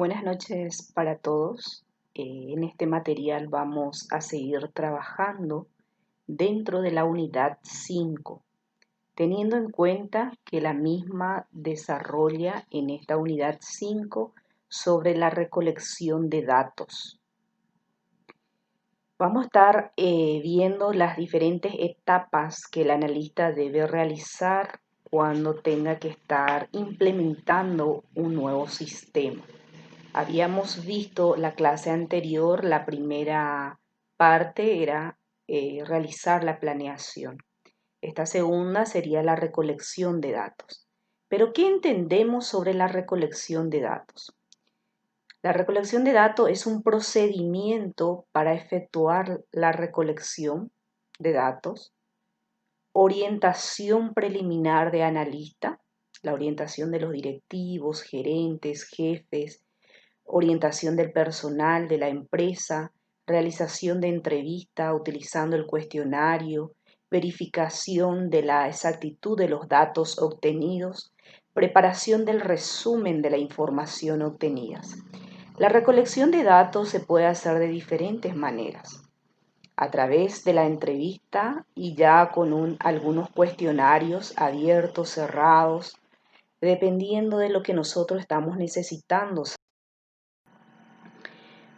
Buenas noches para todos. En este material vamos a seguir trabajando dentro de la unidad 5, teniendo en cuenta que la misma desarrolla en esta unidad 5 sobre la recolección de datos. Vamos a estar viendo las diferentes etapas que el analista debe realizar cuando tenga que estar implementando un nuevo sistema. Habíamos visto la clase anterior, la primera parte era realizar la planeación. Esta segunda sería la recolección de datos. Pero, ¿qué entendemos sobre la recolección de datos? La recolección de datos es un procedimiento para efectuar la recolección de datos, orientación preliminar de analista, la orientación de los directivos, gerentes, jefes, orientación del personal de la empresa, realización de entrevista utilizando el cuestionario, verificación de la exactitud de los datos obtenidos, preparación del resumen de la información obtenida. La recolección de datos se puede hacer de diferentes maneras, a través de la entrevista y ya con algunos cuestionarios abiertos, cerrados, dependiendo de lo que nosotros estamos necesitando.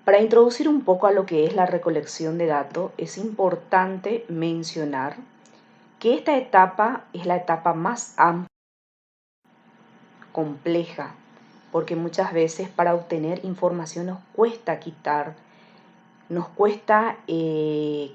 Para introducir un poco a lo que es la recolección de datos, es importante mencionar que esta etapa es la etapa más amplia, compleja, porque muchas veces para obtener información nos cuesta que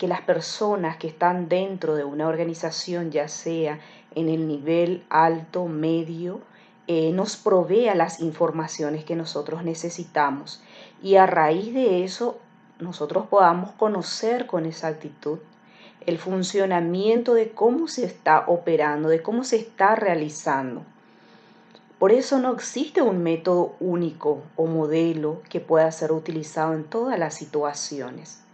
las personas que están dentro de una organización, ya sea en el nivel alto, medio, nos provea las informaciones que nosotros necesitamos y a raíz de eso nosotros podamos conocer con exactitud el funcionamiento de cómo se está operando, de cómo se está realizando. Por eso no existe un método único o modelo que pueda ser utilizado en todas las situaciones.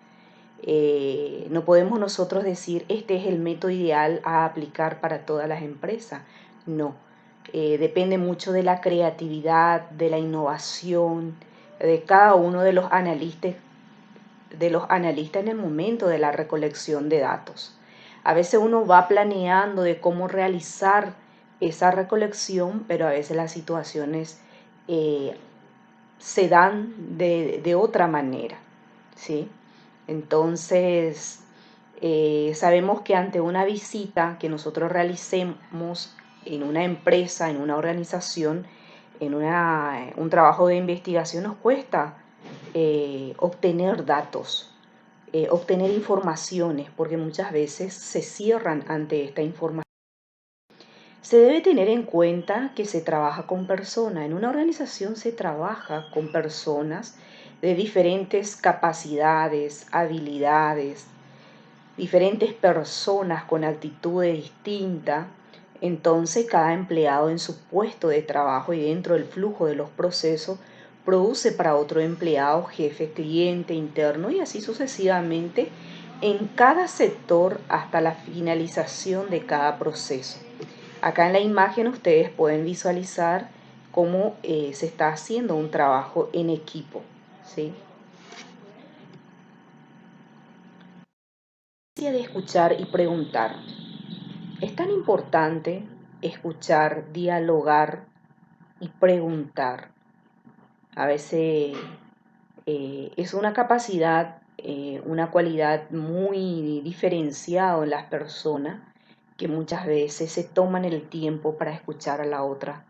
No podemos nosotros decir este es el método ideal a aplicar para todas las empresas. No, depende mucho de la creatividad, de la innovación, de cada uno de los analistas en el momento de la recolección de datos. A veces uno va planeando de cómo realizar esa recolección, pero a veces las situaciones se dan de otra manera, ¿sí? Entonces, sabemos que ante una visita que nosotros realicemos en una empresa, en una organización, un trabajo de investigación nos cuesta obtener datos, obtener informaciones, porque muchas veces se cierran ante esta información. Se debe tener en cuenta que se trabaja con personas. En una organización se trabaja con personas de diferentes capacidades, habilidades, diferentes personas con actitudes distintas. Entonces cada empleado en su puesto de trabajo y dentro del flujo de los procesos produce para otro empleado, jefe, cliente, interno y así sucesivamente en cada sector hasta la finalización de cada proceso. Acá en la imagen ustedes pueden visualizar cómo se está haciendo un trabajo en equipo, ¿sí? De escuchar y preguntar. Es tan importante escuchar, dialogar y preguntar. A veces es una capacidad, una cualidad muy diferenciada en las personas que muchas veces se toman el tiempo para escuchar a la otra,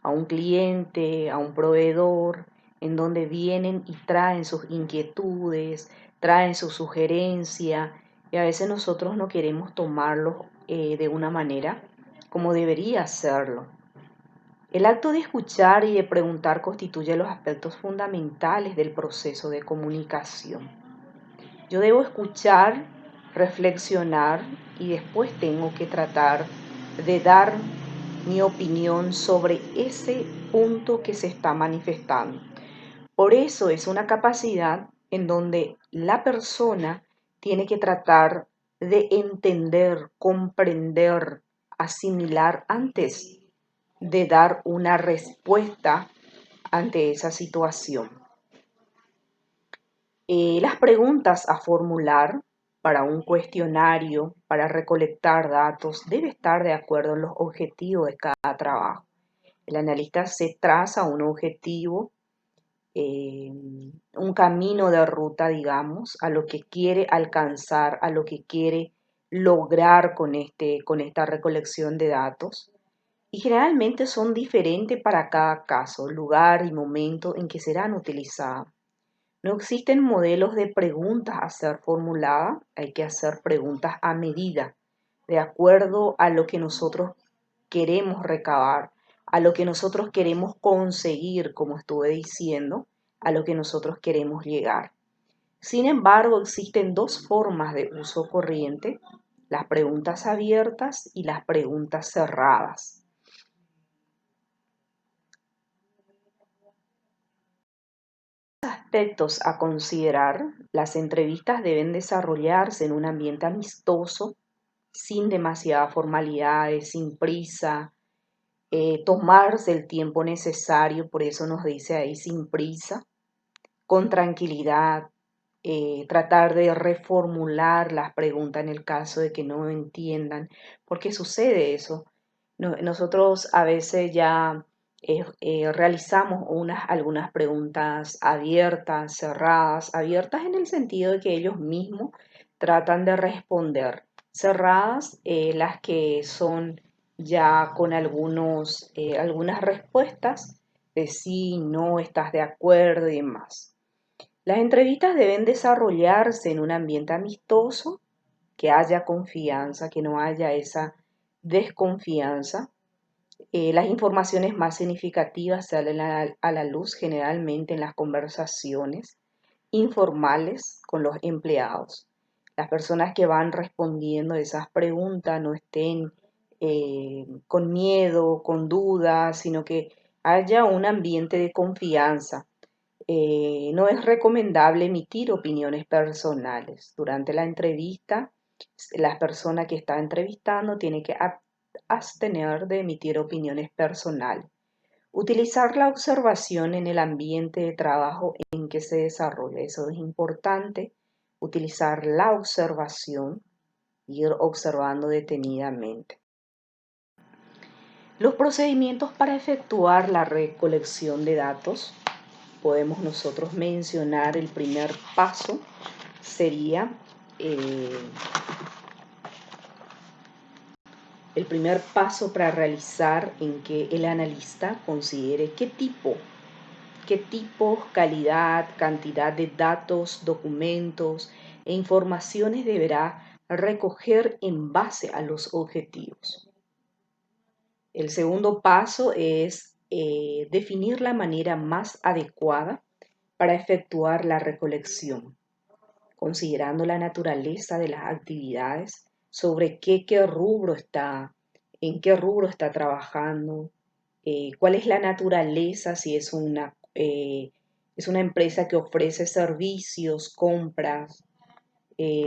a un cliente, a un proveedor, en donde vienen y traen sus inquietudes, traen su sugerencia, y a veces nosotros no queremos tomarlo de una manera como debería hacerlo. El acto de escuchar y de preguntar constituye los aspectos fundamentales del proceso de comunicación. Yo debo escuchar, reflexionar y después tengo que tratar de dar mi opinión sobre ese punto que se está manifestando. Por eso es una capacidad en donde la persona tiene que tratar de entender, comprender, asimilar antes de dar una respuesta ante esa situación. Las preguntas a formular para un cuestionario, para recolectar datos, debe estar de acuerdo en los objetivos de cada trabajo. El analista se traza un objetivo, un camino de ruta, digamos, a lo que quiere alcanzar, a lo que quiere lograr con esta recolección de datos. Y generalmente son diferentes para cada caso, lugar y momento en que serán utilizadas. No existen modelos de preguntas a ser formuladas, hay que hacer preguntas a medida, de acuerdo a lo que nosotros queremos recabar, a lo que nosotros queremos conseguir, como estuve diciendo, a lo que nosotros queremos llegar. Sin embargo, existen dos formas de uso corriente, las preguntas abiertas y las preguntas cerradas. Aspectos a considerar, las entrevistas deben desarrollarse en un ambiente amistoso, sin demasiadas formalidades, sin prisa, tomarse el tiempo necesario, por eso nos dice ahí sin prisa, con tranquilidad, tratar de reformular las preguntas en el caso de que no entiendan, porque sucede eso. Nosotros a veces ya realizamos algunas preguntas abiertas, cerradas, abiertas en el sentido de que ellos mismos tratan de responder, cerradas las que son ya con algunas respuestas de sí, no, estás de acuerdo y demás. Las entrevistas deben desarrollarse en un ambiente amistoso, que haya confianza, que no haya esa desconfianza. Las informaciones más significativas salen a la luz generalmente en las conversaciones informales con los empleados. Las personas que van respondiendo esas preguntas no estén con miedo, con dudas, sino que haya un ambiente de confianza. No es recomendable emitir opiniones personales. Durante la entrevista, la persona que está entrevistando tiene que abstener de emitir opiniones personales. Utilizar la observación en el ambiente de trabajo en que se desarrolla. Eso es importante. Utilizar la observación, ir observando detenidamente. Los procedimientos para efectuar la recolección de datos. Podemos nosotros mencionar el primer paso sería el primer paso para realizar en que el analista considere qué tipo, calidad, cantidad de datos, documentos e informaciones deberá recoger en base a los objetivos. El segundo paso es definir la manera más adecuada para efectuar la recolección, considerando la naturaleza de las actividades, sobre qué rubro está, en qué rubro está trabajando, cuál es la naturaleza, si es una empresa que ofrece servicios, compras,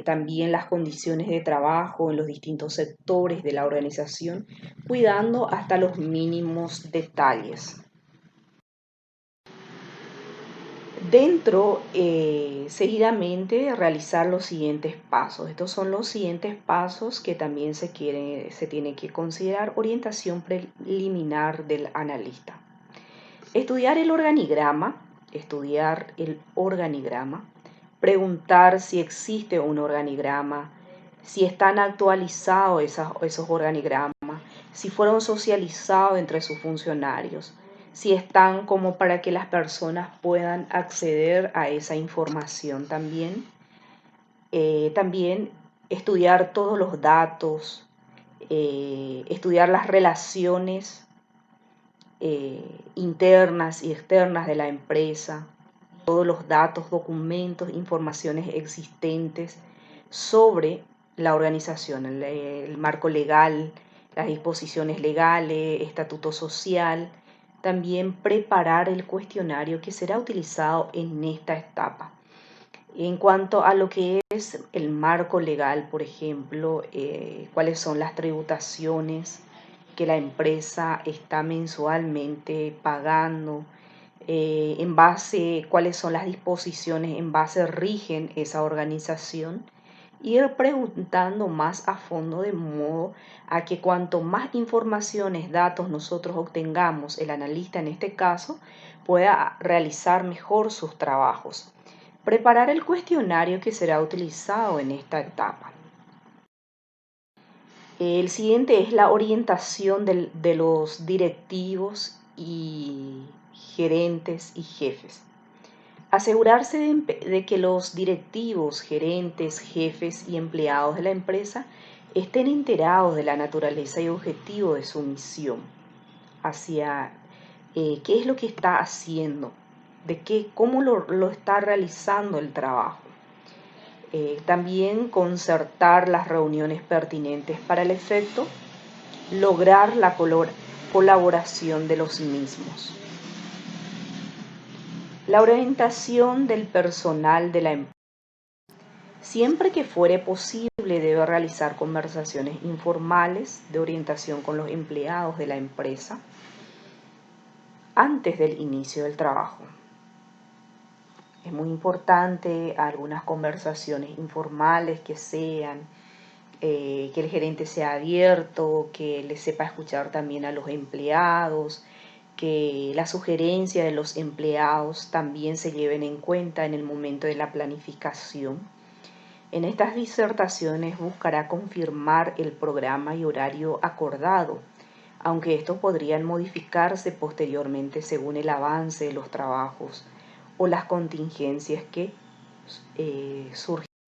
también las condiciones de trabajo en los distintos sectores de la organización, cuidando hasta los mínimos detalles. Seguidamente realizar los siguientes pasos. Estos son los siguientes pasos que también se tiene que considerar. Orientación preliminar del analista. Estudiar el organigrama, preguntar si existe un organigrama, si están actualizados esos organigramas, si fueron socializados entre sus funcionarios, si están como para que las personas puedan acceder a esa información también. También estudiar todos los datos, estudiar las relaciones internas y externas de la empresa, todos los datos, documentos, informaciones existentes sobre la organización, el marco legal, las disposiciones legales, estatuto social. También preparar el cuestionario que será utilizado en esta etapa. En cuanto a lo que es el marco legal, por ejemplo, cuáles son las tributaciones que la empresa está mensualmente pagando, en base, cuáles son las disposiciones en base rigen esa organización, ir preguntando más a fondo de modo a que cuanto más informaciones, datos nosotros obtengamos, el analista en este caso, pueda realizar mejor sus trabajos. Preparar el cuestionario que será utilizado en esta etapa. El siguiente es la orientación de los directivos y gerentes y jefes. Asegurarse de que los directivos, gerentes, jefes y empleados de la empresa estén enterados de la naturaleza y objetivo de su misión, hacia qué es lo que está haciendo, cómo lo está realizando el trabajo. También concertar las reuniones pertinentes para el efecto, lograr la colaboración de los mismos. La orientación del personal de la empresa. Siempre que fuere posible, debe realizar conversaciones informales de orientación con los empleados de la empresa antes del inicio del trabajo. Es muy importante algunas conversaciones informales que sean, que el gerente sea abierto, que le sepa escuchar también a los empleados, que las sugerencias de los empleados también se lleven en cuenta en el momento de la planificación. En estas disertaciones buscará confirmar el programa y horario acordado, aunque estos podrían modificarse posteriormente según el avance de los trabajos o las contingencias que surgen.